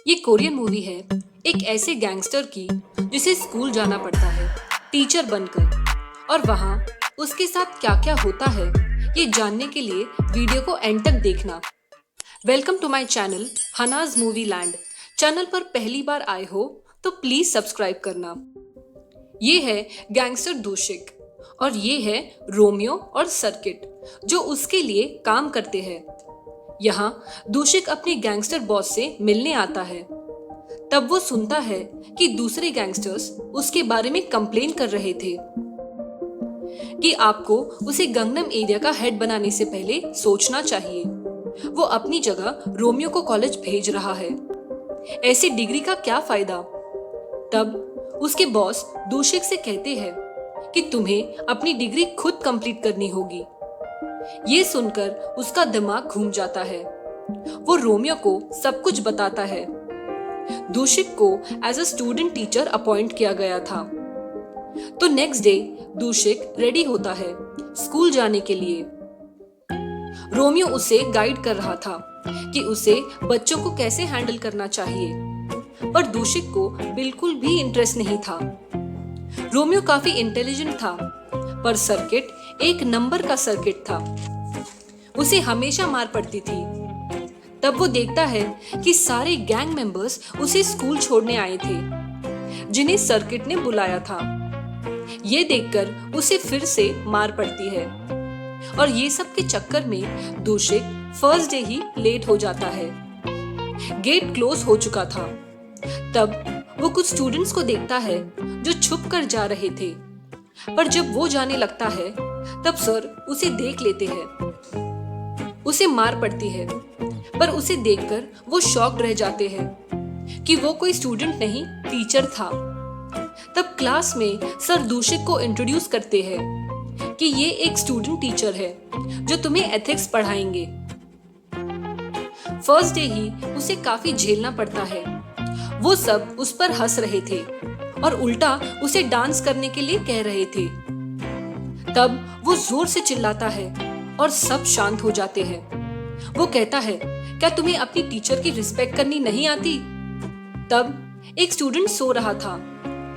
ये Korean movie है एक ऐसे गैंगस्टर की जिसे स्कूल जाना पड़ता है टीचर बनकर, और वहाँ उसके साथ क्या क्या होता है ये जानने के लिए वीडियो को एंड तक देखना। वेलकम टू माय चैनल हनाज मूवी लैंड। चैनल पर पहली बार आए हो तो प्लीज सब्सक्राइब करना। ये है गैंगस्टर दूशिक और ये है रोमियो और सर्किट जो उसके लिए काम करते हैं। यहाँ दूशिक अपने गैंगस्टर बॉस से मिलने आता है। तब वो सुनता है कि दूसरे गैंगस्टर्स उसके बारे में कंप्लेन कर रहे थे कि आपको उसे गंगनम एरिया का हेड बनाने से पहले सोचना चाहिए। वो अपनी जगह रोमियो को कॉलेज भेज रहा है, ऐसी डिग्री का क्या फायदा। तब उसके बॉस दूशिक से कहते हैं कि तुम्हें अपनी डिग्री खुद कंप्लीट करनी होगी। ये सुनकर उसका दिमाग घूम जाता है। वो रोमियो को सब कुछ बताता है। दूशिक को as a student teacher appoint किया गया था। तो नेक्स्ट डे दूशिक रेडी होता है स्कूल जाने के लिए। रोमियो उसे गाइड कर रहा था कि उसे बच्चों को कैसे हैंडल करना चाहिए, पर दूशिक को बिल्कुल भी इंटरेस्ट नहीं था। रोमियो काफी इंटेलिजेंट था, पर सर्किट एक नंबर का सर्किट था। उसे हमेशा मार पड़ती थी। तब वो देखता है कि सारे गैंग मेंबर्स उसे स्कूल छोड़ने आए थे जिन्हें सर्किट ने बुलाया था। ये देखकर उसे फिर से मार पड़ती है और ये सब के चक्कर में दूशिक फर्स्ट डे ही लेट हो जाता है। गेट क्लोज हो चुका था। तब वो कुछ स्टूडेंट्स को देखता है जो छुप कर जा रहे थे, पर जब वो जाने लगता है तब सर उसे देख लेते हैं। उसे मार पड़ती है, पर उसे देखकर वो शॉक्ड रह जाते हैं कि वो कोई स्टूडेंट नहीं टीचर था। तब क्लास में सर दूशिक को इंट्रोड्यूस करते हैं कि ये एक स्टूडेंट टीचर है जो तुम्हें एथिक्स पढ़ाएंगे। फर्स्ट डे ही उसे काफी झेलना पड़ता है। वो सब उस पर हंस रहे थे और उल्टा उसे डांस करने के लिए कह रहे थे। तब वो जोर से चिल्लाता है और सब शांत हो जाते हैं। वो कहता है, क्या तुम्हें अपनी टीचर की रिस्पेक्ट करनी नहीं आती? तब एक स्टूडेंट सो रहा था,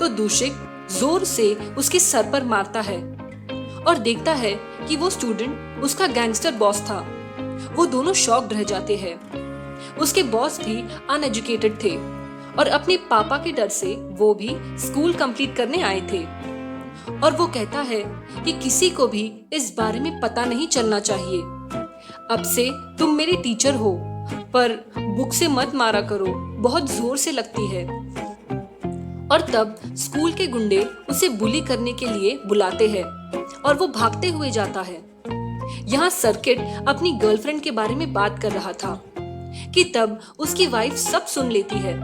तो दूशिक जोर से उसके सर पर मारता है और देखता है कि वो स्टूडेंट उसका गैंगस्टर बॉस था। वो दोनों शॉक्ड रह जाते हैं। उसके बॉस भी अनएजुकेटेड थे और अपने पापा के डर से वो भी स्कूल कंप्लीट करने आए थे। और वो कहता है कि किसी को भी इस बारे में पता नहीं चलना चाहिए। अब से तुम मेरे टीचर हो, पर बुक से मत मारा करो, बहुत जोर से लगती है। और तब स्कूल के गुंडे उसे बुली करने के लिए बुलाते हैं और वो भागते हुए जाता है। यहाँ सर्किट अपनी गर्लफ्रेंड के बारे में बात कर रहा था कि तब उसकी वाइफ सब सुन लेती है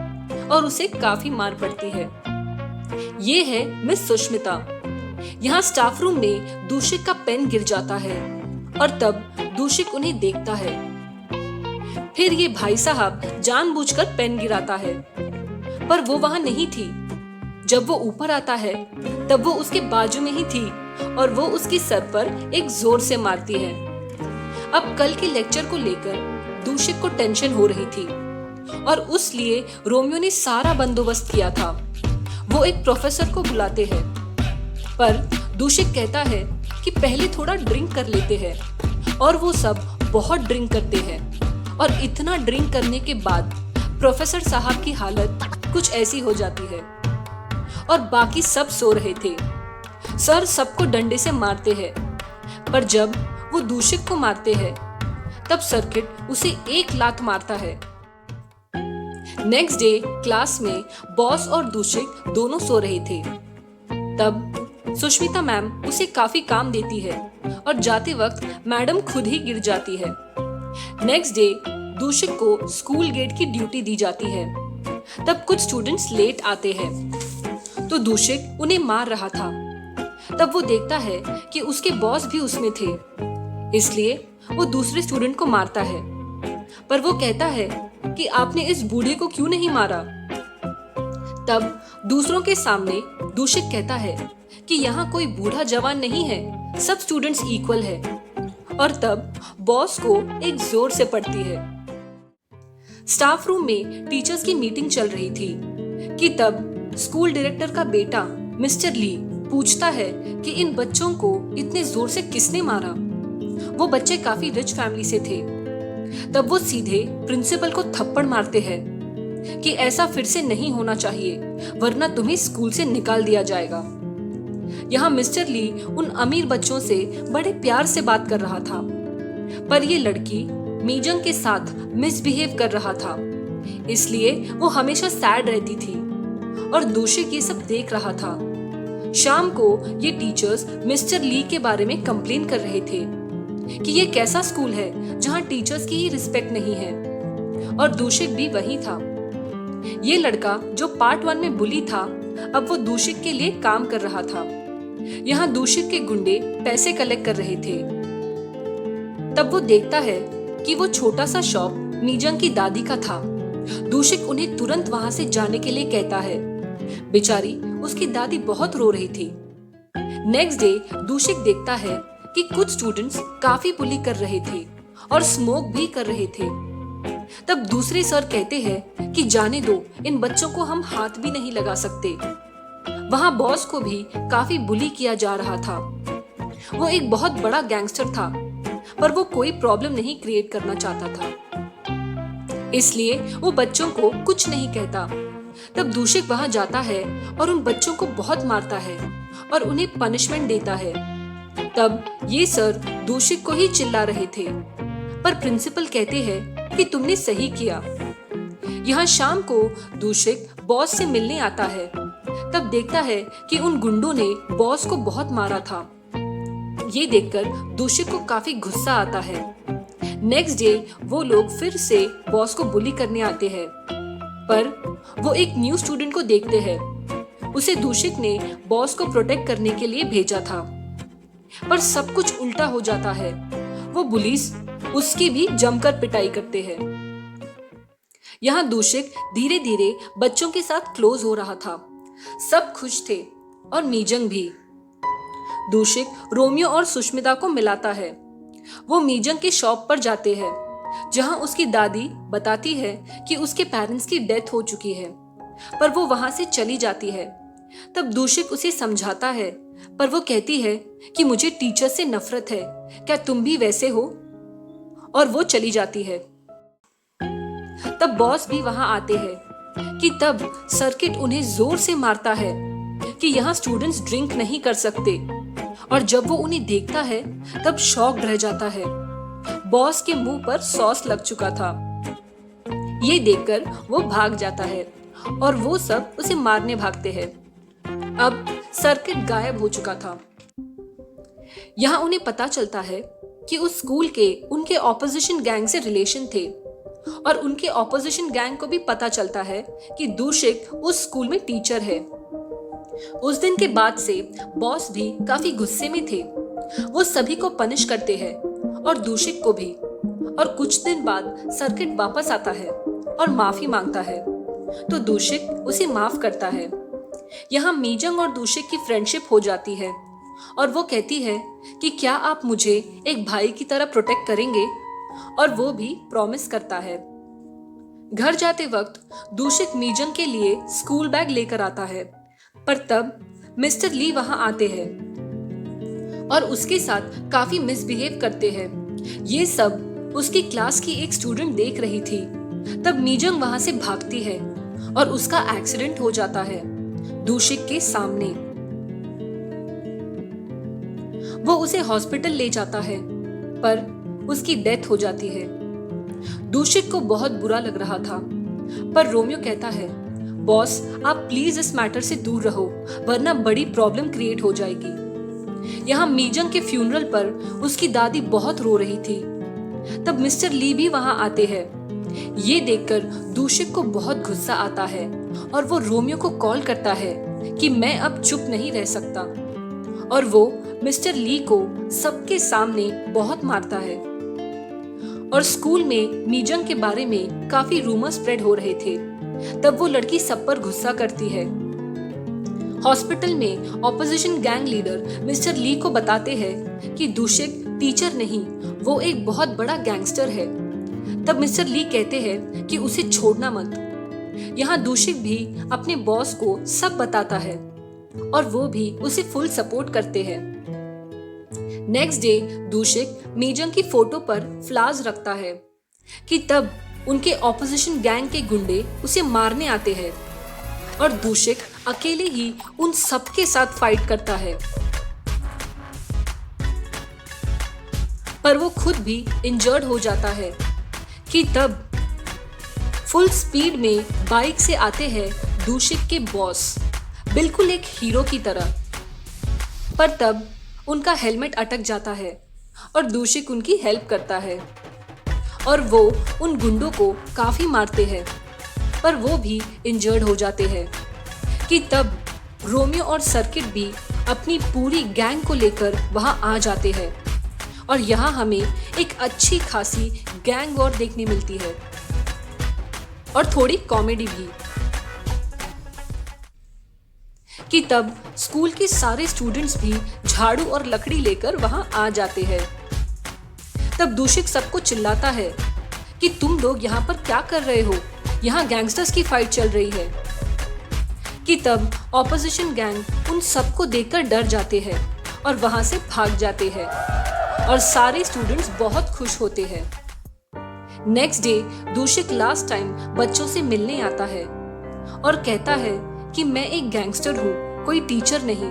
और उसे काफी मार पड़ती है। ये है मिस सुष्मिता। यहाँ स्टाफ रूम में दूशिक का पेन गिर जाता है और तब दूशिक उन्हें देखता है। फिर ये भाई साहब जानबूझकर पेन गिराता है, पर वो वहां नहीं थी। जब वो ऊपर आता है तब वो उसके बाजू में ही थी और वो उसके सर पर एक जोर से मारती है। अब कल के लेक्चर को लेकर दूशिक को टेंशन हो रही थी और उसलिए रोमियो ने सारा बंदोबस्त किया था। वो एक प्रोफेसर को बुलाते हैं, पर दूशिक कहता है कि पहले थोड़ा ड्रिंक कर लेते हैं, और वो सब बहुत ड्रिंक करते हैं। और इतना ड्रिंक करने के बाद प्रोफेसर साहब की हालत कुछ ऐसी हो जाती है और बाकी सब सो रहे थे। सर सबको डंडे से मारते हैं, पर जब वो दूशिक को मारते हैं तब सर्किट उसे एक लात मारता है। नेक्स्ट डे क्लास में बॉस और दूशिक दोनों सो रहे थे। तब सुष्मिता मैम उसे काफी काम देती है और जाते वक्त मैडम खुद ही गिर जाती है। नेक्स्ट डे दूशिक को स्कूल गेट की ड्यूटी दी जाती है। तब कुछ स्टूडेंट्स लेट आते हैं, तो दूशिक उन्हें मार रहा था। तब वो देखता है कि उसके बॉस भी उसमें थे, इसलिए वो दूसरे स्टूडेंट को मारता है। पर वो कहता है कि आपने इस बूढ़े को क्यों नहीं मारा? तब दूसरों के सामने दूशिक कहता है कि यहाँ कोई बूढ़ा जवान नहीं है, सब स्टूडेंट्स इक्वल है। और तब बॉस को एक जोर से पड़ती है। स्टाफ रूम में टीचर्स की मीटिंग चल रही थी कि तब स्कूल डायरेक्टर का बेटा मिस्टर ली पूछता है कि इन बच्चों को इतने जोर से किसने मारा। वो बच्चे काफी रिच फैमिली से थे। तब वो सीधे प्रिंसिपल को थप्पड़ मारते हैं कि ऐसा फिर से नहीं होना चाहिए, वरना तुम्हें स्कूल से निकाल दिया जाएगा। यहाँ मिस्टर ली उन अमीर बच्चों से बड़े प्यार से बात कर रहा था, पर ये लड़की मीजंग के साथ मिसबिहेव कर रहा था, इसलिए वो हमेशा सैड रहती थी और दूषिक ये सब देख रहा था। शाम को ये टीचर्स मिस्टर ली के बारे में कंप्लेन कर रहे थे कि ये कैसा स्कूल है जहाँ टीचर्स की ही रिस्पेक्ट नहीं है, और दूषिक भी वही था। ये लड़का जो पार्ट 1 में बुली था, अब वो दूषिक के लिए काम कर रहा था। यहाँ दूषिक के गुंडे पैसे कलेक्ट कर रहे थे। तब वो देखता है कि वो छोटा सा शॉप मीजंग की दादी का था। दूषिक उन्हें तुरंत वहां से जाने के लिए कहता है। बेचारी उसकी दादी बहुत रो रही थी। नेक्स्ट डे दूषिक देखता है कि कुछ स्टूडेंट्स काफी बुली कर रहे थे और स्मोक भी कर रहे थे। तब दूसरे सर कहते हैं कि जाने दो, इन बच्चों को हम हाथ भी नहीं लगा सकते। वहां बॉस को भी काफी बुली किया जा रहा था। वो एक बहुत बड़ा गैंगस्टर था, पर वो कोई प्रॉब्लम नहीं क्रिएट करना चाहता था, इसलिए वो बच्चों को कुछ नहीं कहता। तब दूषिक वहां जाता है और उन बच्चों को बहुत मारता है और उन्हें पनिशमेंट देता है। तब ये सर दूषिक को ही चिल्ला रहे थे, पर प्रिंसिपल कहते हैं कि तुमने सही किया। यहाँ शाम को दूषिक बॉस से मिलने आता है। तब देखता है कि उन गुंडों ने बॉस को बहुत मारा था। ये देखकर दूषिक को काफी गुस्सा आता है। नेक्स्ट डे वो लोग फिर से बॉस को बुली करने आते हैं, पर वो एक न्यू स्टूडेंट को देखते हैं। उसे दूषिक ने बॉस को प्रोटेक्ट करने के लिए भेजा था, पर सब कुछ उल्टा हो जाता है। वो पुलिस उसकी भी जमकर पिटाई करते हैं। यहाँ दूषिक धीरे धीरे बच्चों के साथ क्लोज हो रहा था। सब खुश थे और मीजंग भी। दूषिक रोमियो और सुष्मिता को मिलाता है। वो मीजंग के शॉप पर जाते हैं, जहां उसकी दादी बताती है कि उसके पेरेंट्स की डेथ हो चुकी है, पर वो वहां से चली जाती है। तब दूषिक उसे समझाता है, पर वो कहती है कि मुझे टीचर से नफरत है, क्या तुम भी वैसे हो? और वो चली जाती है। तब बॉस भी वहां आते हैं कि तब सर्किट उन्हें जोर से मारता है कि यहाँ स्टूडेंट्स ड्रिंक नहीं कर सकते, और जब वो उन्हें देखता है तब शॉक्ड रह जाता है। बॉस के मुंह पर सॉस लग चुका था। ये देखकर वो भाग जाता है और वो सब उसे मारने भागते हैं। अब सर्किट गायब हो चुका था। यहाँ उन्हें पता चलता है कि उस स्कूल के उनके ऑपोजिशन गैंग से रिलेशन थे, और उनके ऑपोजिशन गैंग को भी पता चलता है कि दूषिक उस स्कूल में टीचर है। उस दिन के बाद से बॉस भी काफी गुस्से में थे। वो सभी को पनिश करते हैं और दूषिक को भी। और कुछ दिन बाद सर्किट वापस आता है और माफी मांगता है, तो दूषिक उसे माफ करता है। यहाँ मीजंग और दूषिक की फ्रेंडशिप हो जाती है और वो कहती है कि क्या आप मुझे एक भाई की तरह प्रोटेक्ट करेंगे, और वो भी प्रॉमिस करता है। घर जाते वक्त दूषिक मीजंग के लिए स्कूल बैग लेकर आता है, पर तब मिस्टर ली वहां आते हैं और उसके साथ काफी मिसबिहेव करते हैं। ये सब उसकी क्लास की एक स्टूडेंट देख रही थी। तब मीजंग वहां से भागती है और उसका एक्सीडेंट हो जाता है दूषिक के सामने। वो उसे हॉस्पिटल ले जाता है, पर उसकी डेथ हो जाती है। दूषिक को बहुत बुरा लग रहा था, पर रोमियो कहता है, बॉस आप प्लीज इस मैटर से दूर रहो, वरना बड़ी प्रॉब्लम क्रिएट हो जाएगी। यहाँ मीजंग के फ्यूनरल पर उसकी दादी बहुत रो रही थी। तब मिस्टर ली भी वहां आते हैं। ये देखकर दूषिक को बहुत गुस्सा आता है और वो रोमियो को कॉल करता है कि मैं अब चुप नहीं रह सकता, और वो मिस्टर ली को सबके सामने बहुत मारता है। और स्कूल में मीजंग के बारे में काफी रूमर स्प्रेड हो रहे थे। तब वो लड़की सब पर गुस्सा करती है। हॉस्पिटल में ऑपोजिशन गैंग लीडर मिस्टर ली को बताते हैं कि दूषिक टीचर नहीं, वो एक बहुत बड़ा गैंगस्टर है। तब मिस्टर ली कहते हैं कि उसे छोड़ना मत। यहाँ दूषिक भी अपने बॉस को सब बताता है और वो भी उसे फुल सपोर्ट करते हैं। नेक्स्ट डे दूषिक मीजंग की फोटो पर फ्लावर्स रखता है कि तब उनके ऑपोजिशन गैंग के गुंडे उसे मारने आते हैं और दूषिक अकेले ही उन सबके साथ फाइट करता है, पर वो खुद भी इंजर्ड हो जाता है कि तब फुल स्पीड में बाइक से आते हैं दूषिक के बॉस, बिल्कुल एक हीरो की तरह। पर तब उनका हेलमेट अटक जाता है और दूषिक उनकी हेल्प करता है और वो उन गुंडों को काफी मारते हैं, पर वो भी इंजर्ड हो जाते हैं कि तब रोमियो और सर्किट भी अपनी पूरी गैंग को लेकर वहां आ जाते हैं और यहाँ हमें एक अच्छी खासी गैंग वॉर देखने मिलती है और थोड़ी कॉमेडी भी कि तब स्कूल के सारे स्टूडेंट्स भी झाड़ू और लकड़ी लेकर वहां आ जाते हैं। तब दूषिक सबको चिल्लाता है कि तुम लोग यहाँ पर क्या कर रहे हो, यहाँ गैंगस्टर्स की फाइट चल रही है। कि तब ऑपोजिशन गैंग उन सबको देखकर डर जाते हैं और वहां से भाग जाते हैं और सारे स्टूडेंट्स बहुत खुश होते हैं। नेक्स्ट डे दूषिक लास्ट टाइम बच्चों से मिलने आता है और कहता है कि मैं एक गैंगस्टर हूँ, कोई टीचर नहीं,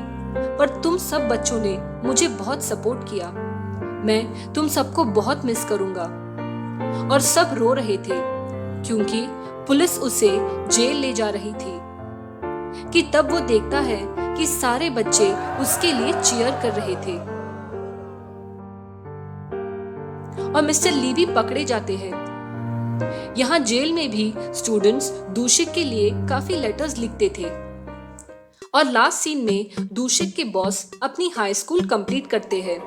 पर तुम सब बच्चों ने मुझे बहुत सपोर्ट किया, मैं तुम सबको बहुत मिस करूंगा। और सब रो रहे थे क्योंकि पुलिस उसे जेल ले जा रही थी। कि तब वो देखता है कि सारे बच्चे उसके लिए चीयर कर रहे थे और मिस्टर ली भी पकड़े जाते हैं। यहाँ जेल में भी स्टूडेंट्स दूषिक के लिए काफी लेटर्स लिखते थे और लास्ट सीन में दूषिक के बॉस अपनी हाई स्कूल कंप्लीट करते हैं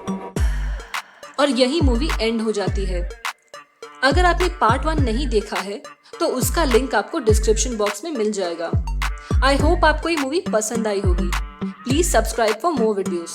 और यही मूवी एंड हो जाती है। अगर आपने पार्ट 1 नहीं देखा है तो उसका लिंक आपको डिस्क्रिप्शन बॉक्स में मिल जाएगा। आई होप आपको ये मूवी पसंद आई होगी। Please subscribe for more videos.